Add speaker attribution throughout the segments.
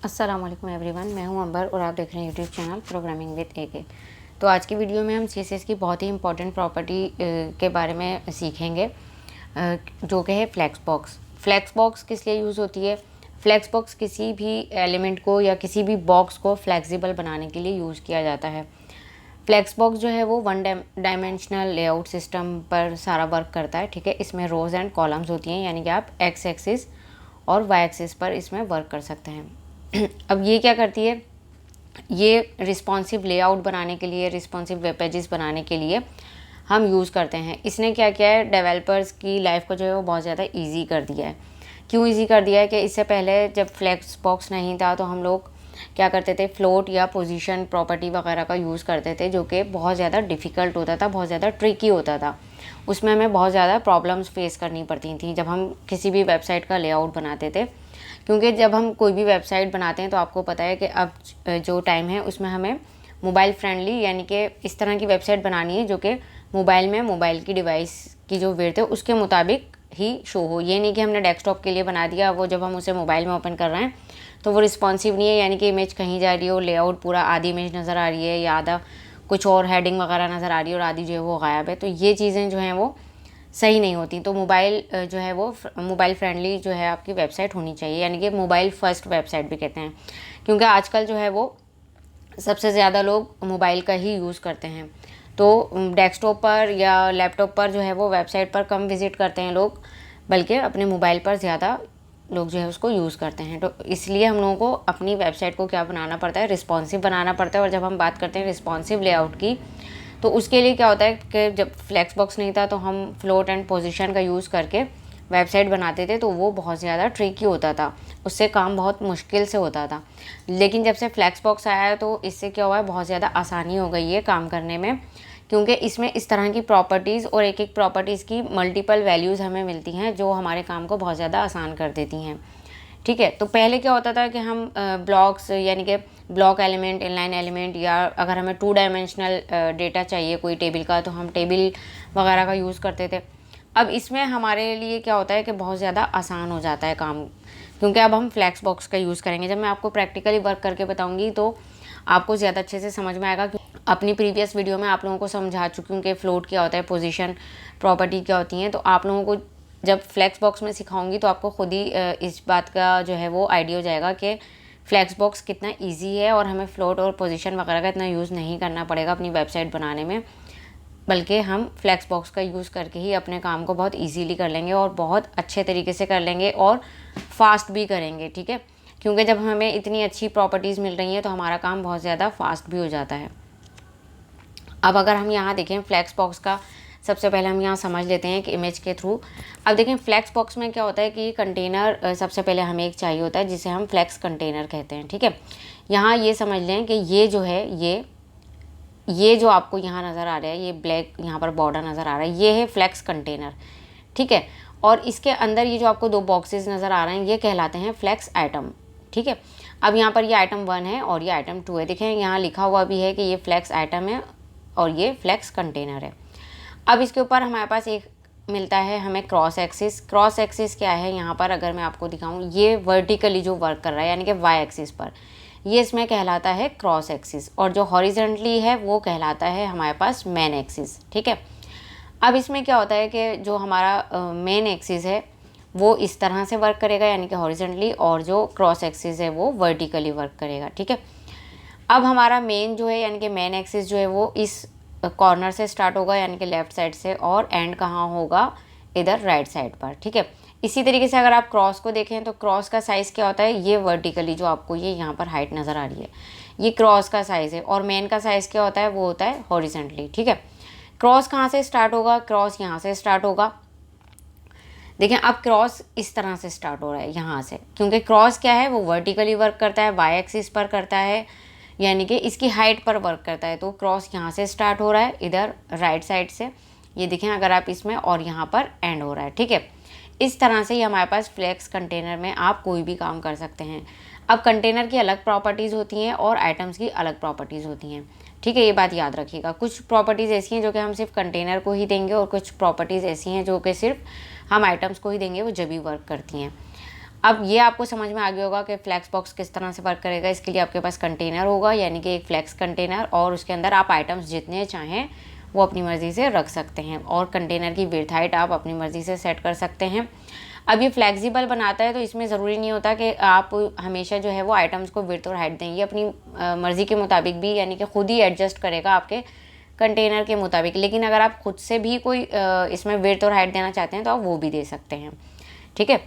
Speaker 1: अस्सलाम वालेकुम एवरीवन, मैं हूं अंबर और आप देख रहे हैं यूट्यूब चैनल प्रोग्रामिंग विद एके। तो आज की वीडियो में हम सीएसएस की बहुत ही इंपॉर्टेंट प्रॉपर्टी के बारे में सीखेंगे, जो कि है फ्लेक्स बॉक्स। फ्लेक्स बॉक्स किस लिए यूज़ होती है? फ्लेक्स बॉक्स किसी भी एलिमेंट को या किसी भी बॉक्स को फ्लेक्सिबल बनाने के लिए यूज़ किया जाता है। फ्लेक्स बॉक्स जो है वो वन डायमेंशनल लेआउट सिस्टम पर सारा वर्क करता है। ठीक है, इसमें रोज़ एंड कॉलम्स होती हैं, यानी कि आप एक्स एक्सिस और वाई एक्सिस पर इसमें वर्क कर सकते हैं। अब ये क्या करती है, ये रिस्पॉन्सिव लेआउट बनाने के लिए, रिस्पॉन्सिव वेब पेजेस बनाने के लिए हम यूज़ करते हैं। इसने क्या किया है, डेवलपर्स की लाइफ को जो है वो बहुत ज़्यादा इजी कर दिया है। क्यों इजी कर दिया है कि इससे पहले जब फ्लेक्स बॉक्स नहीं था तो हम लोग क्या करते थे, फ्लोट या पोजीशन प्रॉपर्टी वगैरह का यूज़ करते थे, जो कि बहुत ज़्यादा डिफ़िकल्ट होता था, बहुत ज़्यादा ट्रिकी होता था। उसमें हमें बहुत ज़्यादा प्रॉब्लम्स फेस करनी पड़ती थी जब हम किसी भी वेबसाइट का लेआउट बनाते थे। क्योंकि जब हम कोई भी वेबसाइट बनाते हैं तो आपको पता है कि अब जो टाइम है उसमें हमें मोबाइल फ्रेंडली, यानी कि इस तरह की वेबसाइट बनानी है जो कि मोबाइल में मोबाइल की डिवाइस की जो विड्थ है उसके मुताबिक ही शो हो। ये नहीं कि हमने डेस्कटॉप के लिए बना दिया, वो जब हम उसे मोबाइल में ओपन कर रहे हैं तो वो रिस्पॉन्सिव नहीं है, यानी कि इमेज कहीं जा रही हो, लेआउट पूरा आधी इमेज नज़र आ रही है या आधा कुछ और हेडिंग वगैरह नज़र आ रही है और आधी जो है वो गायब है। तो ये चीज़ें जो हैं वो सही नहीं होती। तो मोबाइल जो है वो मोबाइल फ्रेंडली जो है आपकी वेबसाइट होनी चाहिए, यानी कि मोबाइल फर्स्ट वेबसाइट भी कहते हैं, क्योंकि आजकल जो है वो सबसे ज़्यादा लोग मोबाइल का ही यूज़ करते हैं। तो डेस्कटॉप पर या लैपटॉप पर जो है वो वेबसाइट पर कम विज़िट करते हैं लोग, बल्कि अपने मोबाइल पर ज़्यादा लोग जो है उसको यूज़ करते हैं। तो इसलिए हम लोगों को अपनी वेबसाइट को क्या बनाना पड़ता है, रिस्पॉन्सिव बनाना पड़ता है। और जब हम बात करते हैं रिस्पॉन्सिव लेआउट की, तो उसके लिए क्या होता है कि जब फ्लेक्स बॉक्स नहीं था तो हम फ्लोट एंड पोजीशन का यूज़ करके वेबसाइट बनाते थे, तो वो बहुत ज़्यादा ट्रिकी होता था, उससे काम बहुत मुश्किल से होता था। लेकिन जब से फ्लेक्स बॉक्स आया है तो इससे क्या हुआ है, बहुत ज़्यादा आसानी हो गई है काम करने में, क्योंकि इसमें इस तरह की प्रॉपर्टीज़ और एक एक प्रॉपर्टीज़ की मल्टीपल वैल्यूज़ हमें मिलती हैं जो हमारे काम को बहुत ज़्यादा आसान कर देती हैं। ठीक है, तो पहले क्या होता था कि हम ब्लॉक्स, यानी कि ब्लॉक एलिमेंट, इनलाइन एलिमेंट, या अगर हमें 2 डायमेंशनल डेटा चाहिए कोई टेबल का तो हम टेबल वगैरह का यूज़ करते थे। अब इसमें हमारे लिए क्या होता है कि बहुत ज़्यादा आसान हो जाता है काम, क्योंकि अब हम फ्लेक्स बॉक्स का यूज़ करेंगे। जब मैं आपको प्रैक्टिकली वर्क करके बताऊँगी तो आपको ज़्यादा अच्छे से समझ में आएगा। अपनी प्रीवियस वीडियो में आप लोगों को समझा चुकी हूँ कि फ्लोट क्या होता है, पोजीशन प्रॉपर्टी क्या होती हैं। तो आप लोगों को जब फ्लेक्स बॉक्स में सिखाऊंगी तो आपको खुद ही इस बात का जो है वो आइडिया हो जाएगा कि फ्लेक्स बॉक्स कितना इजी है और हमें फ्लोट और पोजीशन वगैरह का इतना यूज़ नहीं करना पड़ेगा अपनी वेबसाइट बनाने में, बल्कि हम फ्लेक्स बॉक्स का यूज़ करके ही अपने काम को बहुत ईजीली कर लेंगे और बहुत अच्छे तरीके से कर लेंगे और फास्ट भी करेंगे। ठीक है, क्योंकि जब हमें इतनी अच्छी प्रॉपर्टीज़ मिल रही हैं तो हमारा काम बहुत ज़्यादा फास्ट भी हो जाता है। अब अगर हम यहाँ देखें फ्लेक्स बॉक्स का, सबसे पहले हम यहाँ समझ लेते हैं कि इमेज के थ्रू। अब देखें फ्लेक्स बॉक्स में क्या होता है कि ये कंटेनर सबसे पहले हमें एक चाहिए होता है जिसे हम फ्लेक्स कंटेनर कहते हैं। ठीक है, यहाँ ये समझ लें कि ये जो है ये जो आपको यहाँ नज़र आ रहा है, ये ब्लैक यहाँ पर बॉर्डर नज़र आ रहा है, ये है फ्लेक्स कंटेनर। ठीक है, और इसके अंदर ये जो आपको 2 बॉक्सेस नज़र आ रहे हैं ये कहलाते हैं फ्लेक्स आइटम। ठीक है, अब यहाँ पर ये आइटम 1 है और ये आइटम 2 है। देखें यहाँ लिखा हुआ भी है कि ये फ्लेक्स आइटम है और ये फ्लेक्स कंटेनर है। अब इसके ऊपर हमारे पास एक मिलता है हमें क्रॉस एक्सिस। क्रॉस एक्सिस क्या है, यहाँ पर अगर मैं आपको दिखाऊं, ये वर्टिकली जो वर्क कर रहा है यानी कि वाई एक्सिस पर, ये इसमें कहलाता है क्रॉस एक्सिस, और जो हॉरिजेंटली है वो कहलाता है हमारे पास मेन एक्सिस। ठीक है, अब इसमें क्या होता है कि जो हमारा मेन एक्सिस है वो इस तरह से वर्क करेगा यानी कि हॉरिजेंटली, और जो क्रॉस एक्सिस है वो वर्टिकली वर्क करेगा। ठीक है, अब हमारा मेन जो है यानी कि मेन एक्सिस जो है वो इस कॉर्नर से स्टार्ट होगा यानी कि लेफ़्ट साइड से, और एंड कहाँ होगा, इधर राइट साइड पर। ठीक है, इसी तरीके से अगर आप क्रॉस को देखें तो क्रॉस का साइज़ क्या होता है, ये वर्टिकली जो आपको ये यहाँ पर हाइट नज़र आ रही है ये क्रॉस का साइज़ है, और मेन का साइज़ क्या होता है, वो होता है हॉरिजेंटली। ठीक है, क्रॉस कहाँ से स्टार्ट होगा, क्रॉस यहाँ से स्टार्ट होगा। देखें अब क्रॉस इस तरह से स्टार्ट हो रहा है यहाँ से, क्योंकि क्रॉस क्या है, वो वर्टिकली वर्क करता है, वाई एक्सिस पर करता है, यानी कि इसकी हाइट पर वर्क करता है। तो क्रॉस यहाँ से स्टार्ट हो रहा है इधर राइट साइड से, ये देखें अगर आप इसमें, और यहाँ पर एंड हो रहा है। ठीक है, इस तरह से ही हमारे पास फ्लेक्स कंटेनर में आप कोई भी काम कर सकते हैं। अब कंटेनर की अलग प्रॉपर्टीज़ होती हैं और आइटम्स की अलग प्रॉपर्टीज़ होती हैं। ठीक है, ये बात याद रखिएगा। कुछ प्रॉपर्टीज़ ऐसी हैं जो कि हम सिर्फ कंटेनर को ही देंगे, और कुछ प्रॉपर्टीज़ ऐसी हैं जो कि सिर्फ हम आइटम्स को ही देंगे, वो जब भी वर्क करती हैं। अब ये आपको समझ में आ गया होगा कि फ्लेक्स बॉक्स किस तरह से वर्क करेगा। इसके लिए आपके पास कंटेनर होगा, यानी कि एक फ्लेक्स कंटेनर, और उसके अंदर आप आइटम्स जितने चाहें वो अपनी मर्ज़ी से रख सकते हैं, और कंटेनर की विड्थ हाइट आप अपनी मर्ज़ी से सेट कर सकते हैं। अब ये फ्लेक्सिबल बनाता है, तो इसमें ज़रूरी नहीं होता कि आप हमेशा जो है वो आइटम्स को विड्थ और हाइट दें। ये अपनी मर्ज़ी के मुताबिक भी, यानी कि खुद ही एडजस्ट करेगा आपके कंटेनर के मुताबिक। लेकिन अगर आप खुद से भी कोई इसमें विड्थ और हाइट देना चाहते हैं तो आप वो भी दे सकते हैं, ठीक है।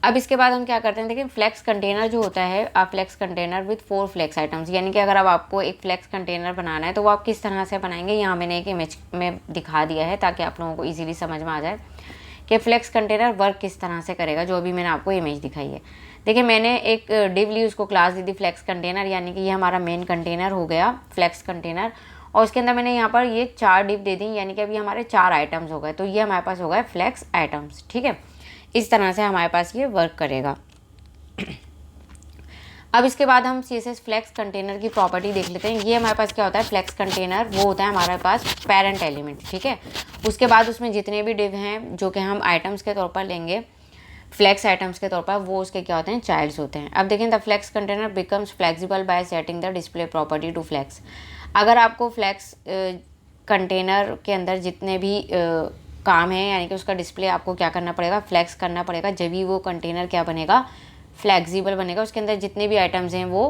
Speaker 1: अब इसके बाद हम क्या करते हैं, देखिए फ्लेक्स कंटेनर जो होता है, आप flex container with 4 flex items, यानी कि अगर अब आपको एक फ्लेक्स कंटेनर बनाना है तो वो आप किस तरह से बनाएंगे, यहाँ मैंने एक इमेज में दिखा दिया है ताकि आप लोगों को इजीली समझ में आ जाए कि फ्लेक्स कंटेनर वर्क किस तरह से करेगा, जो अभी मैंने आपको इमेज दिखाई है। देखिए मैंने एक डिव ली, उसको क्लास दी थी फ्लेक्स कंटेनर, यानी कि ये हमारा मेन कंटेनर हो गया फ्लेक्स कंटेनर, और उसके अंदर मैंने यहाँ पर ये 4 डिव दे दी, यानी कि अभी हमारे 4 आइटम्स हो गए, तो ये हमारे पास हो गए फ्लेक्स आइटम्स, ठीक है। इस तरह से हमारे पास ये वर्क करेगा। अब इसके बाद हम CSS फ्लेक्स कंटेनर की प्रॉपर्टी देख लेते हैं। ये हमारे पास क्या होता है, फ्लेक्स कंटेनर वो होता है हमारे पास पेरेंट एलिमेंट, ठीक है। उसके बाद उसमें जितने भी डिव हैं जो कि हम आइटम्स के तौर पर लेंगे, फ्लेक्स आइटम्स के तौर पर, वो उसके क्या होते हैं, चाइल्ड्स होते हैं। अब देखें, the flex container becomes flexible by setting the display property to flex. अगर आपको फ्लेक्स कंटेनर के अंदर जितने भी काम है, यानी कि उसका डिस्प्ले आपको क्या करना पड़ेगा, फ्लेक्स करना पड़ेगा, जब ही वो कंटेनर क्या बनेगा, फ्लेक्सिबल बनेगा। उसके अंदर जितने भी आइटम्स हैं वो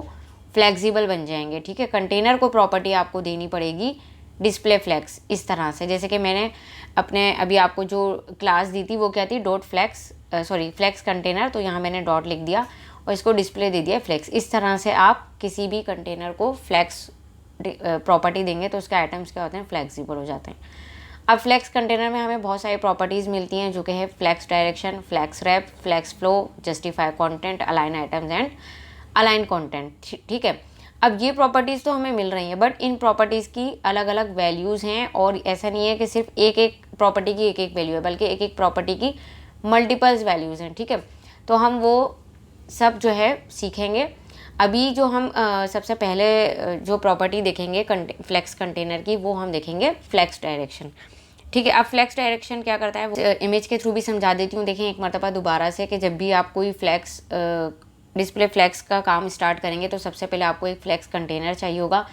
Speaker 1: फ्लेक्सिबल बन जाएंगे, ठीक है। कंटेनर को प्रॉपर्टी आपको देनी पड़ेगी डिस्प्ले फ्लेक्स, इस तरह से। जैसे कि मैंने अपने अभी आपको जो क्लास दी थी वो क्या थी, डॉट फ्लेक्स फ्लेक्स कंटेनर, तो यहाँ मैंने डॉट लिख दिया और इसको डिस्प्ले दे दिया फ्लेक्स। इस तरह से आप किसी भी कंटेनर को फ्लेक्स प्रॉपर्टी देंगे तो उसके आइटम्स क्या होते हैं, फ्लेक्सिबल हो जाते हैं। अब फ्लेक्स कंटेनर में हमें बहुत सारी प्रॉपर्टीज़ मिलती हैं, जो कि है flex direction, flex wrap, flex flow, justify content, align items and align content, ठीक है। अब ये प्रॉपर्टीज़ तो हमें मिल रही हैं, बट इन प्रॉपर्टीज़ की अलग अलग वैल्यूज़ हैं, और ऐसा नहीं है कि सिर्फ एक एक प्रॉपर्टी की एक एक वैल्यू है, बल्कि एक एक प्रॉपर्टी की मल्टीपल्स वैल्यूज़ हैं, ठीक है। तो हम वो सब जो है सीखेंगे। अभी जो हम सबसे पहले जो प्रॉपर्टी देखेंगे फ्लेक्स कंटेनर की, वो हम देखेंगे फ्लेक्स डायरेक्शन, ठीक है। अब फ्लेक्स डायरेक्शन क्या करता है, वो इमेज के थ्रू भी समझा देती हूँ। देखें एक मरतबा दोबारा से, कि जब भी आप कोई फ्लेक्स डिस्प्ले फ्लेक्स का काम स्टार्ट करेंगे तो सबसे पहले आपको एक फ्लेक्स कंटेनर चाहिए होगा,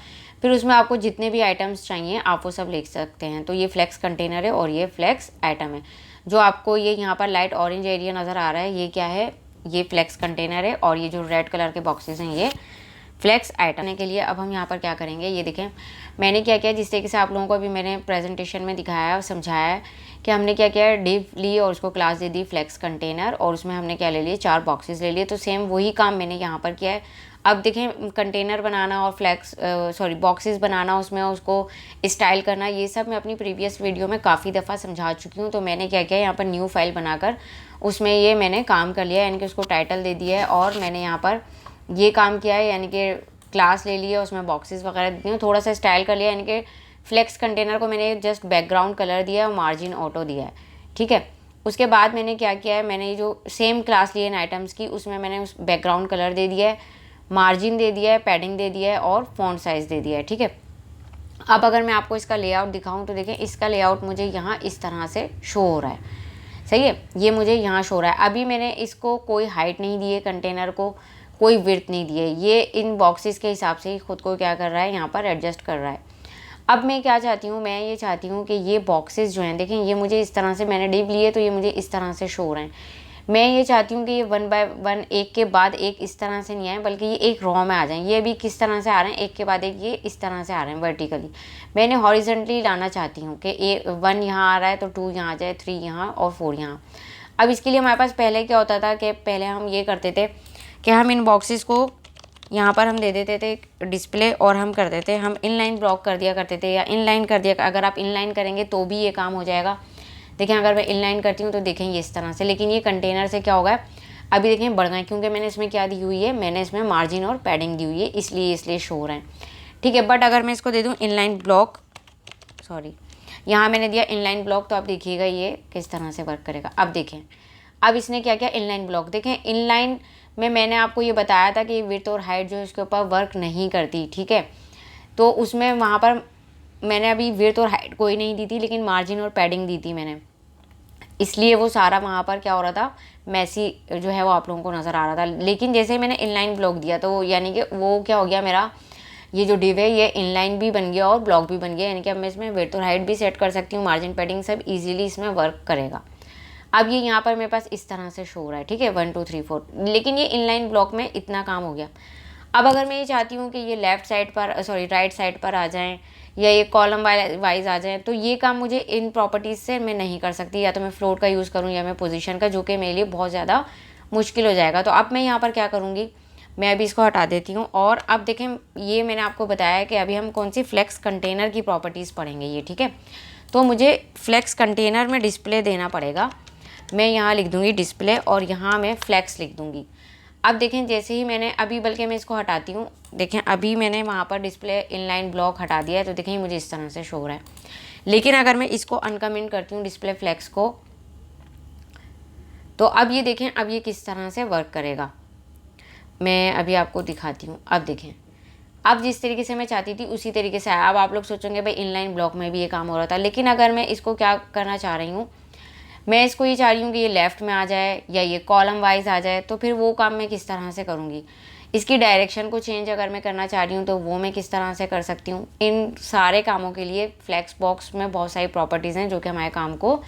Speaker 1: फिर उसमें आपको जितने भी आइटम्स चाहिए आप वो सब लिख सकते हैं। तो ये फ्लेक्स कंटेनर है और ये फ्लेक्स आइटम है। जो आपको ये यहाँ पर लाइट ऑरेंज एरिया नज़र आ रहा है, ये क्या है, ये फ्लेक्स कंटेनर है, और ये जो रेड कलर के बॉक्सेस हैं ये फ्लेक्स आइटम के लिए। अब हम यहाँ पर क्या करेंगे, ये देखें मैंने क्या किया, जिस तरीके से आप लोगों को अभी मैंने प्रेजेंटेशन में दिखाया और समझाया है कि हमने क्या किया, डिव ली और उसको क्लास दे दी फ्लेक्स कंटेनर, और उसमें हमने क्या ले लिए, 4 बॉक्सेस ले लिए। तो सेम वही काम मैंने यहाँ पर किया है। अब देखें कंटेनर बनाना और बॉक्सेस बनाना, उसमें उसको स्टाइल करना, ये सब मैं अपनी प्रीवियस वीडियो में काफ़ी दफ़ा समझा चुकी हूँ। तो मैंने क्या किया, यहाँ पर न्यू फाइल बनाकर उसमें ये मैंने काम कर लिया, यानी कि उसको टाइटल दे दिया है, और मैंने यहाँ पर ये काम किया है, यानी कि क्लास ले लिया, उसमें बॉक्सेस वगैरह दी हूँ, थोड़ा सा स्टाइल कर लिया, यानी कि फ्लेक्स कंटेनर को मैंने जस्ट बैकग्राउंड कलर दिया और मार्जिन ऑटो दिया है, ठीक है। उसके बाद मैंने क्या किया है, मैंने जो सेम क्लास लिए इन आइटम्स की, उसमें मैंने उस बैकग्राउंड कलर दे दिया है, मार्जिन दे दिया है, पैडिंग दे दिया है, और फॉन्ट साइज़ दे दिया है, ठीक है। अब अगर मैं आपको इसका लेआउट दिखाऊं तो देखें, इसका लेआउट मुझे यहाँ इस तरह से शो हो रहा है, सही है, ये मुझे यहाँ शो हो रहा है। अभी मैंने इसको कोई हाइट नहीं दी है, कंटेनर को कोई विड्थ नहीं दी है, ये इन बॉक्सेस के हिसाब से ही खुद को क्या कर रहा है, यहाँ पर एडजस्ट कर रहा है। अब मैं क्या चाहती हूँ, मैं ये चाहती हूँ कि ये बॉक्सेस जो हैं, देखें ये मुझे इस तरह से, मैंने डिव लिए तो ये मुझे इस तरह से शो हो रहे हैं। मैं ये चाहती हूँ कि ये 1 बाय 1 एक के बाद एक इस तरह से नहीं आए, बल्कि ये एक रॉ में आ जाएं। ये भी किस तरह से आ रहे हैं, एक के बाद एक ये इस तरह से आ रहे हैं वर्टिकली। मैंने हॉरिजॉन्टली लाना चाहती हूँ कि 1 यहाँ आ रहा है तो 2 यहाँ आ जाए, 3 यहाँ और 4 यहाँ। अब इसके लिए हमारे पास पहले क्या होता था कि पहले हम ये करते थे कि हम इन बॉक्सेस को यहाँ पर हम दे देते थे डिस्प्ले, और हम कर देते, हम इनलाइन ब्लॉक कर दिया करते थे, या इनलाइन कर दिया। अगर आप इनलाइन करेंगे तो भी ये काम हो जाएगा। देखें अगर मैं इनलाइन करती हूँ तो देखें ये इस तरह से, लेकिन ये कंटेनर से क्या होगा, अभी देखें बढ़ गए, क्योंकि मैंने इसमें क्या दी हुई है, मैंने इसमें मार्जिन और पैडिंग दी हुई है, इसलिए शो हो रहा है, ठीक है। बट अगर मैं इसको दे दूँ इनलाइन ब्लॉक, यहाँ मैंने दिया इनलाइन ब्लॉक, तो आप देखिएगा ये किस तरह से वर्क करेगा। अब देखें, अब इसने क्या किया, इनलाइन ब्लॉक। देखें इनलाइन में मैंने आपको ये बताया था कि विड्थ और हाइट जो है उसके ऊपर वर्क नहीं करती, ठीक है। तो उसमें वहाँ पर मैंने अभी विड्थ और हाइट कोई नहीं दी थी, लेकिन मार्जिन और पैडिंग दी थी मैंने। इसलिए वो सारा वहाँ पर क्या हो रहा था, मैसी जो है वो आप लोगों को नज़र आ रहा था। लेकिन जैसे ही मैंने इनलाइन ब्लॉक दिया तो यानी कि वो क्या हो गया, मेरा ये जो डिव है ये इनलाइन भी बन गया और ब्लॉक भी बन गया। यानी कि अब मैं इसमें विड्थ और हाइट भी सेट कर सकती हूँ, मार्जिन पैडिंग सब इजीली इसमें वर्क करेगा। अब ये यहाँ पर मेरे पास इस तरह से शो हो रहा है, ठीक है, 1 2 3 4। लेकिन ये इनलाइन ब्लॉक में इतना काम हो गया। अब अगर मैं ये चाहती हूँ कि ये लेफ़्ट साइड पर राइट साइड पर आ जाएँ या ये कॉलम वाइज आ जाएँ, तो ये काम मुझे इन प्रॉपर्टीज़ से मैं नहीं कर सकती। या तो मैं फ्लोट का यूज़ करूँ या मैं पोजीशन का, जो कि मेरे लिए बहुत ज़्यादा मुश्किल हो जाएगा। तो अब मैं यहाँ पर क्या करूँगी, मैं अभी इसको हटा देती हूँ। और अब देखें, ये मैंने आपको बताया कि अभी हम कौन सी फ्लेक्स कंटेनर की प्रॉपर्टीज़ पढ़ेंगे ये, ठीक है। तो मुझे फ्लेक्स कंटेनर में डिस्प्ले देना पड़ेगा। मैं यहाँ लिख दूँगी डिस्प्ले और यहाँ मैं फ्लेक्स लिख दूँगी। अब देखें, जैसे ही मैंने अभी, बल्कि मैं इसको हटाती हूँ, देखें अभी मैंने वहाँ पर डिस्प्ले इनलाइन ब्लॉक हटा दिया है, तो देखें मुझे इस तरह से शो हो रहा है। लेकिन अगर मैं इसको अनकमेंट करती हूँ डिस्प्ले फ्लेक्स को, तो अब ये देखें अब ये किस तरह से वर्क करेगा। मैं अभी आपको दिखाती हूँ। अब देखें, अब जिस तरीके से मैं चाहती थी उसी तरीके से आया। अब आप लोग सोचेंगे भाई इनलाइन ब्लॉक में भी ये काम हो रहा था, लेकिन अगर मैं इसको क्या करना चाह रही हूँ, मैं इसको ये चाह रही हूँ कि ये लेफ़्ट में आ जाए या ये कॉलम वाइज आ जाए, तो फिर वो काम मैं किस तरह से करूँगी। इसकी डायरेक्शन को चेंज अगर मैं करना चाह रही हूँ तो वो मैं किस तरह से कर सकती हूँ। इन सारे कामों के लिए फ्लेक्स बॉक्स में बहुत सारी प्रॉपर्टीज़ हैं जो कि हमारे काम को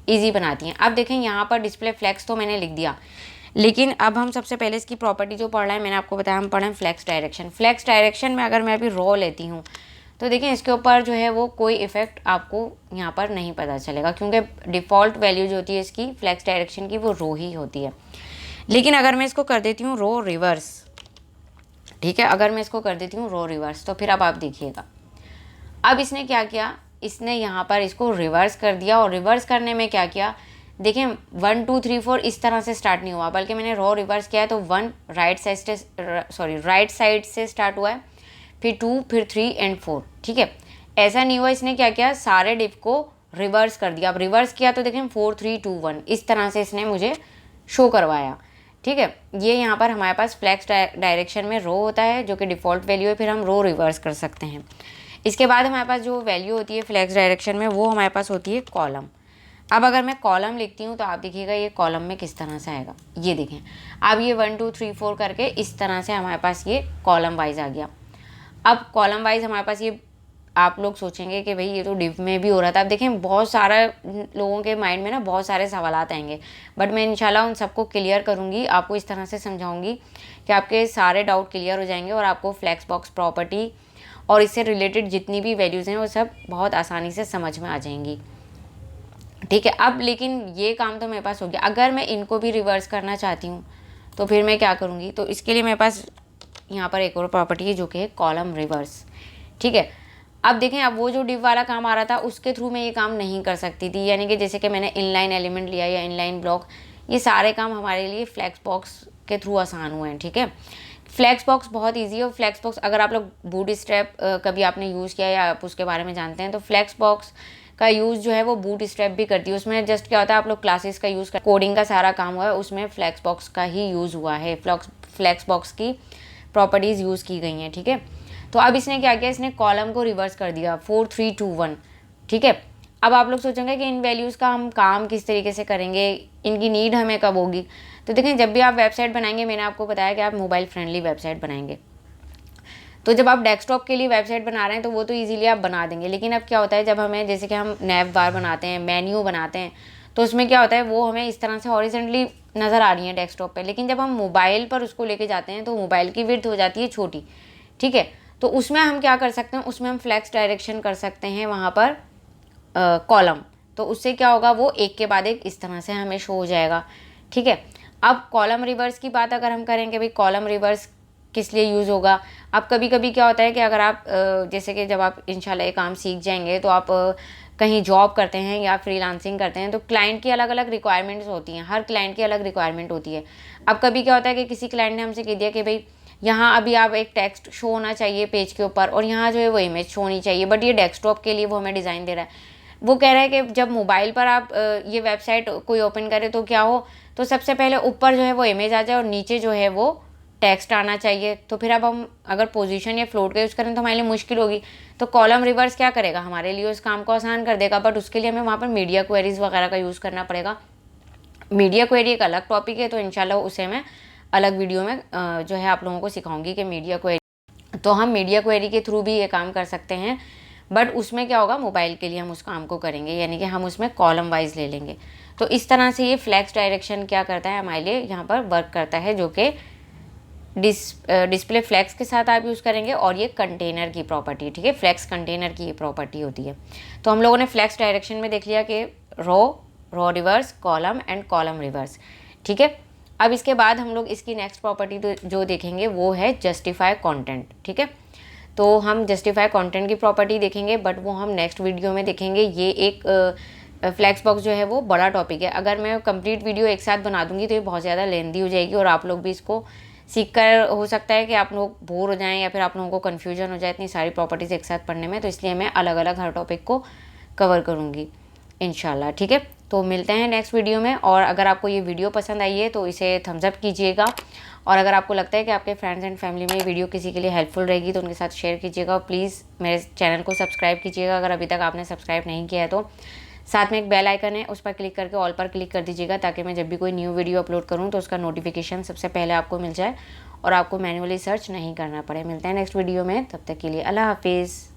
Speaker 1: ईजी बनाती हैं। अब देखें, यहाँ पर डिस्प्ले फ्लेक्स तो मैंने लिख दिया, लेकिन अब हम सबसे पहले इसकी प्रॉपर्टी जो पढ़ रहे हैं, मैंने आपको बताया हम पढ़ रहे हैं फ्लेक्स डायरेक्शन। फ्लेक्स डायरेक्शन में अगर मैं अभी रो लेती हूँ तो देखिए इसके ऊपर जो है वो कोई इफेक्ट आपको यहाँ पर नहीं पता चलेगा, क्योंकि डिफ़ॉल्ट वैल्यू जो होती है इसकी फ्लेक्स डायरेक्शन की वो रो ही होती है। लेकिन अगर मैं इसको कर देती हूँ रो रिवर्स, ठीक है, अगर मैं इसको कर देती हूँ रो रिवर्स, तो फिर अब आप देखिएगा, अब इसने क्या किया, इसने यहाँ पर इसको रिवर्स कर दिया। और रिवर्स करने में क्या किया, देखें 1 2 3 4 इस तरह से स्टार्ट नहीं हुआ, बल्कि मैंने रो रिवर्स किया है तो 1 राइट साइड से स्टार्ट हुआ है, फिर 2, फिर 3 एंड 4, ठीक है। ऐसा नहीं हुआ, इसने क्या किया, सारे डिप को रिवर्स कर दिया। अब रिवर्स किया तो देखें 4 3 2 1 इस तरह से इसने मुझे शो करवाया, ठीक है। ये यहाँ पर हमारे पास फ्लेक्स डायरेक्शन में रो होता है जो कि डिफ़ॉल्ट वैल्यू है, फिर हम रो रिवर्स कर सकते हैं। इसके बाद हमारे पास जो वैल्यू होती है फ्लेक्स डायरेक्शन में वो हमारे पास होती है कॉलम। अब अगर मैं कॉलम लिखती हूँ तो आप देखिएगा ये कॉलम में किस तरह से आएगा। ये देखें, अब ये 1 2 3 4 करके इस तरह से हमारे पास ये कॉलम वाइज आ गया। अब कॉलम वाइज हमारे पास ये, आप लोग सोचेंगे कि भाई ये तो डिव में भी हो रहा था। अब देखें बहुत सारा लोगों के माइंड में ना बहुत सारे सवालात आएंगे, बट मैं इंशाल्लाह उन सबको क्लियर करूँगी, आपको इस तरह से समझाऊँगी कि आपके सारे डाउट क्लियर हो जाएंगे और आपको फ्लेक्स बॉक्स प्रॉपर्टी और इससे रिलेटेड जितनी भी वैल्यूज़ हैं वो सब बहुत आसानी से समझ में आ जाएंगी, ठीक है। अब लेकिन ये काम तो मेरे पास हो गया। अगर मैं इनको भी रिवर्स करना चाहती हूँ तो फिर मैं क्या करूँगी, तो इसके लिए मेरे पास यहाँ पर एक और प्रॉपर्टी है जो कि है कॉलम रिवर्स, ठीक है। अब देखें, अब वो जो डिव वाला काम आ रहा था उसके थ्रू मैं ये काम नहीं कर सकती थी, यानी कि जैसे कि मैंने इनलाइन एलिमेंट लिया या इनलाइन ब्लॉक, ये सारे काम हमारे लिए फ्लेक्स बॉक्स के थ्रू आसान हुए हैं, ठीक है। फ्लेक्स बॉक्स बहुत ईजी है। और फ्लेक्स बॉक्स अगर आप लोग बूट स्ट्रैप कभी आपने यूज़ किया या आप उसके बारे में जानते हैं, तो फ्लेक्स बॉक्स का यूज़ जो है वो बूट स्ट्रैप भी करती है। उसमें जस्ट क्या होता है, आप लोग क्लासेस का यूज़ कर, कोडिंग का सारा काम हुआ है उसमें फ्लेक्स बॉक्स का ही यूज़ हुआ है, फ्लेक्स बॉक्स की प्रॉपर्टीज़ यूज़ की गई हैं, ठीक है। तो अब इसने क्या किया, इसने कॉलम को रिवर्स कर दिया 4 3 2 1, ठीक है। अब आप लोग सोचेंगे कि इन वैल्यूज़ का हम काम किस तरीके से करेंगे, इनकी नीड हमें कब होगी। तो देखें, जब भी आप वेबसाइट बनाएंगे, मैंने आपको बताया कि आप मोबाइल फ्रेंडली वेबसाइट बनाएंगे, तो जब आप डेस्कटॉप के लिए वेबसाइट बना रहे हैं तो वो तो इजीली आप बना देंगे। लेकिन अब क्या होता है, जब हमें जैसे कि हम नैव बार बनाते हैं, मेन्यू बनाते हैं, तो उसमें क्या होता है वो हमें इस तरह से हॉरिजॉन्टली नज़र आ रही है डेस्कटॉप पे। लेकिन जब हम मोबाइल पर उसको लेके जाते हैं तो मोबाइल की विड्थ हो जाती है छोटी, ठीक है। तो उसमें हम क्या कर सकते हैं, उसमें हम फ्लेक्स डायरेक्शन कर सकते हैं वहाँ पर कॉलम। तो उससे क्या होगा, वो एक के बाद एक इस तरह से हमें शो हो जाएगा, ठीक है। अब कॉलम रिवर्स की बात अगर हम करेंगे, भाई कॉलम रिवर्स किस लिए यूज़ होगा। अब कभी कभी क्या होता है कि अगर आप जैसे कि जब आप इंशाल्लाह ये काम सीख जाएंगे तो आप कहीं जॉब करते हैं या फ्रीलांसिंग करते हैं, तो क्लाइंट की अलग अलग रिक्वायरमेंट्स होती हैं, हर क्लाइंट की अलग रिक्वायरमेंट होती है। अब कभी क्या होता है कि किसी क्लाइंट ने हमसे कह दिया कि भाई यहाँ अभी आप एक टेक्स्ट शो होना चाहिए पेज के ऊपर और यहाँ जो है वो इमेज शो होनी चाहिए, बट ये डेस्कटॉप के लिए वो हमें डिज़ाइन दे रहा है। वो कह रहा है कि जब मोबाइल पर आप ये वेबसाइट कोई ओपन करें तो क्या हो, तो सबसे पहले ऊपर जो है वो इमेज आ जाए और नीचे जो है वो टेक्स्ट आना चाहिए। तो फिर अब हम अगर पोजीशन या फ्लोट का यूज़ करें तो हमारे लिए मुश्किल होगी। तो कॉलम रिवर्स क्या करेगा, हमारे लिए उस काम को आसान कर देगा, बट उसके लिए हमें वहाँ पर मीडिया क्वेरीज वगैरह का यूज़ करना पड़ेगा। मीडिया क्वेरी एक अलग टॉपिक है, तो इंशाल्लाह उसे मैं अलग वीडियो में जो है आप लोगों को सिखाऊंगी कि मीडिया क्वेरी। तो हम मीडिया क्वेरी के थ्रू भी ये काम कर सकते हैं, बट उसमें क्या होगा, मोबाइल के लिए हम उस काम को करेंगे, यानी कि हम उसमें कॉलम वाइज ले लेंगे। तो इस तरह से ये फ्लैक्स डायरेक्शन क्या करता है, हमारे लिए यहाँ पर वर्क करता है, जो कि डिस्प्ले फ्लैक्स के साथ आप यूज़ करेंगे। और ये कंटेनर की प्रॉपर्टी, ठीक है, फ्लैक्स कंटेनर की ये प्रॉपर्टी होती है। तो हम लोगों ने फ्लैक्स डायरेक्शन में देख लिया कि row reverse, column and column reverse, ठीक है। अब इसके बाद हम लोग इसकी नेक्स्ट प्रॉपर्टी जो देखेंगे वो है जस्टिफाई कंटेंट, ठीक है। तो हम जस्टिफाई कंटेंट की प्रॉपर्टी देखेंगे, बट वो हम नेक्स्ट वीडियो में देखेंगे। ये एक फ्लैक्स बॉक्स जो है वो बड़ा टॉपिक है। अगर मैं कंप्लीट वीडियो एक साथ बना दूंगी तो ये बहुत ज़्यादा लेंदी हो जाएगी, और आप लोग भी इसको सीख कर हो सकता है कि आप लोग बोर हो जाएं, या फिर आप लोगों को कन्फ्यूजन हो जाए इतनी सारी प्रॉपर्टीज़ एक साथ पढ़ने में। तो इसलिए मैं अलग अलग हर टॉपिक को कवर करूँगी इंशाल्लाह, ठीक है। तो मिलते हैं नेक्स्ट वीडियो में। और अगर आपको ये वीडियो पसंद आई है तो इसे थम्स अप कीजिएगा, और अगर आपको लगता है कि आपके फ्रेंड्स एंड फैमिली में ये वीडियो किसी के लिए हेल्पफुल रहेगी तो उनके साथ शेयर कीजिएगा। और प्लीज़ मेरे चैनल को सब्सक्राइब कीजिएगा अगर अभी तक आपने सब्सक्राइब नहीं किया है तो। साथ में एक बेल आइकन है, उस पर क्लिक करके ऑल पर क्लिक कर दीजिएगा, ताकि मैं जब भी कोई न्यू वीडियो अपलोड करूँ तो उसका नोटिफिकेशन सबसे पहले आपको मिल जाए और आपको मैन्युअली सर्च नहीं करना पड़े। मिलते हैं नेक्स्ट वीडियो में, तब तक के लिए अल्लाह हाफिज़।